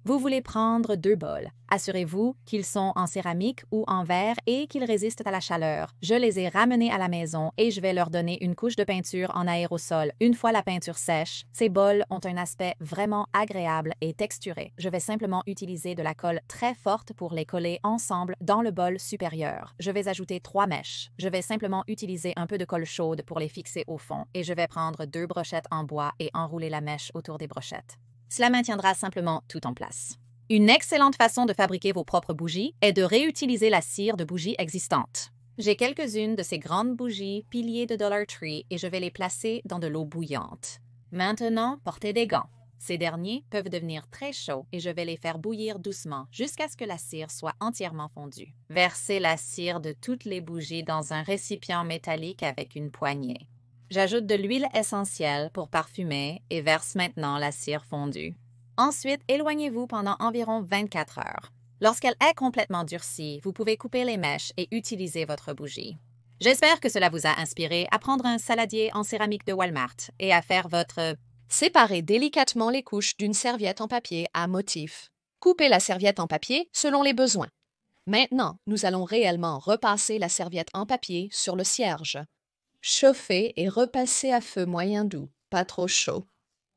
Vous voulez prendre 2 bols. Assurez-vous qu'ils sont en céramique ou en verre et qu'ils résistent à la chaleur. Je les ai ramenés à la maison et je vais leur donner une couche de peinture en aérosol. Une fois la peinture sèche, ces bols ont un aspect vraiment agréable et texturé. Je vais simplement utiliser de la colle très forte pour les coller ensemble dans le bol supérieur. Je vais ajouter 3 mèches. Je vais simplement utiliser un peu de colle chaude pour les fixer au fond et je vais prendre 2 brochettes en bois et enrouler la mèche autour des brochettes. Cela maintiendra simplement tout en place. Une excellente façon de fabriquer vos propres bougies est de réutiliser la cire de bougies existante. J'ai quelques-unes de ces grandes bougies piliers de Dollar Tree et je vais les placer dans de l'eau bouillante. Maintenant, portez des gants. Ces derniers peuvent devenir très chauds et je vais les faire bouillir doucement jusqu'à ce que la cire soit entièrement fondue. Versez la cire de toutes les bougies dans un récipient métallique avec une poignée. J'ajoute de l'huile essentielle pour parfumer et verse maintenant la cire fondue. Ensuite, éloignez-vous pendant environ 24 heures. Lorsqu'elle est complètement durcie, vous pouvez couper les mèches et utiliser votre bougie. J'espère que cela vous a inspiré à prendre un saladier en céramique de Walmart et à faire votre... Séparez délicatement les couches d'une serviette en papier à motif. Coupez la serviette en papier selon les besoins. Maintenant, nous allons réellement repasser la serviette en papier sur le cierge. Chauffez et repassez à feu moyen doux, pas trop chaud.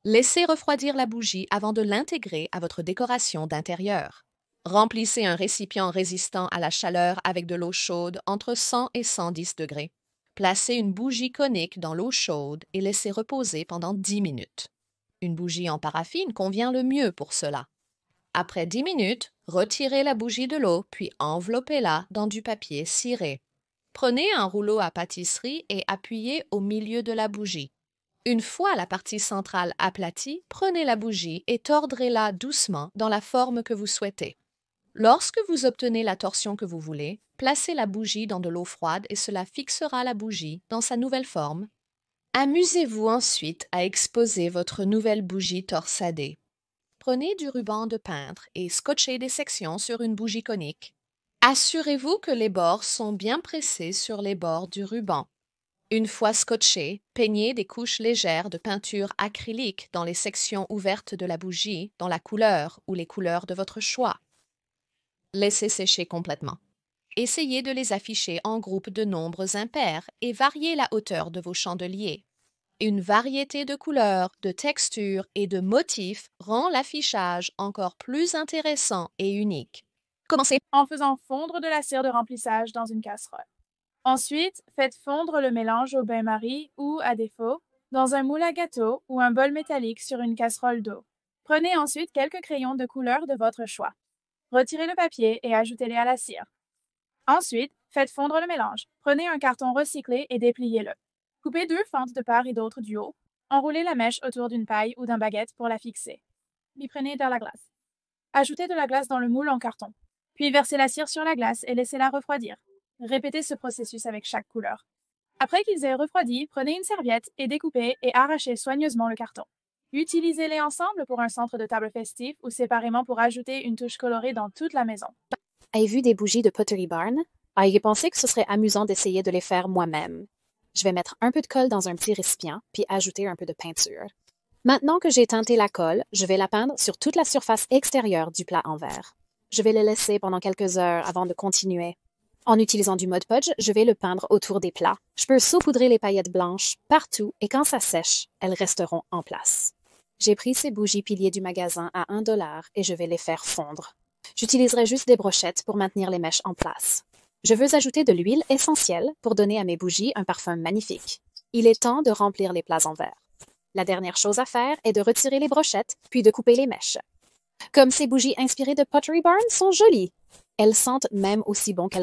Laissez refroidir la bougie avant de l'intégrer à votre décoration d'intérieur. Remplissez un récipient résistant à la chaleur avec de l'eau chaude entre 100 et 110 degrés. Placez une bougie conique dans l'eau chaude et laissez reposer pendant 10 minutes. Une bougie en paraffine convient le mieux pour cela. Après 10 minutes, retirez la bougie de l'eau puis enveloppez-la dans du papier ciré. Prenez un rouleau à pâtisserie et appuyez au milieu de la bougie. Une fois la partie centrale aplatie, prenez la bougie et tordrez-la doucement dans la forme que vous souhaitez. Lorsque vous obtenez la torsion que vous voulez, placez la bougie dans de l'eau froide et cela fixera la bougie dans sa nouvelle forme. Amusez-vous ensuite à exposer votre nouvelle bougie torsadée. Prenez du ruban de peintre et scotchez des sections sur une bougie conique. Assurez-vous que les bords sont bien pressés sur les bords du ruban. Une fois scotché, peignez des couches légères de peinture acrylique dans les sections ouvertes de la bougie, dans la couleur ou les couleurs de votre choix. Laissez sécher complètement. Essayez de les afficher en groupes de nombres impairs et variez la hauteur de vos chandeliers. Une variété de couleurs, de textures et de motifs rend l'affichage encore plus intéressant et unique. Commencez en faisant fondre de la cire de remplissage dans une casserole. Ensuite, faites fondre le mélange au bain-marie ou, à défaut, dans un moule à gâteau ou un bol métallique sur une casserole d'eau. Prenez ensuite quelques crayons de couleur de votre choix. Retirez le papier et ajoutez-les à la cire. Ensuite, faites fondre le mélange. Prenez un carton recyclé et dépliez-le. Coupez 2 fentes de part et d'autre du haut. Enroulez la mèche autour d'une paille ou d'un baguette pour la fixer. Puis prenez de la glace. Ajoutez de la glace dans le moule en carton. Puis versez la cire sur la glace et laissez-la refroidir. Répétez ce processus avec chaque couleur. Après qu'ils aient refroidi, prenez une serviette et découpez et arrachez soigneusement le carton. Utilisez-les ensemble pour un centre de table festif ou séparément pour ajouter une touche colorée dans toute la maison. Avez-vous vu des bougies de Pottery Barn? J'ai pensé que ce serait amusant d'essayer de les faire moi-même. Je vais mettre un peu de colle dans un petit récipient, puis ajouter un peu de peinture. Maintenant que j'ai teinté la colle, je vais la peindre sur toute la surface extérieure du plat en verre. Je vais le laisser pendant quelques heures avant de continuer. En utilisant du Mod Podge, je vais le peindre autour des plats. Je peux saupoudrer les paillettes blanches partout et quand ça sèche, elles resteront en place. J'ai pris ces bougies piliers du magasin à 1 $ et je vais les faire fondre. J'utiliserai juste des brochettes pour maintenir les mèches en place. Je veux ajouter de l'huile essentielle pour donner à mes bougies un parfum magnifique. Il est temps de remplir les plats en verre. La dernière chose à faire est de retirer les brochettes, puis de couper les mèches. Comme ces bougies inspirées de Pottery Barn sont jolies. Elles sentent même aussi bon qu'elles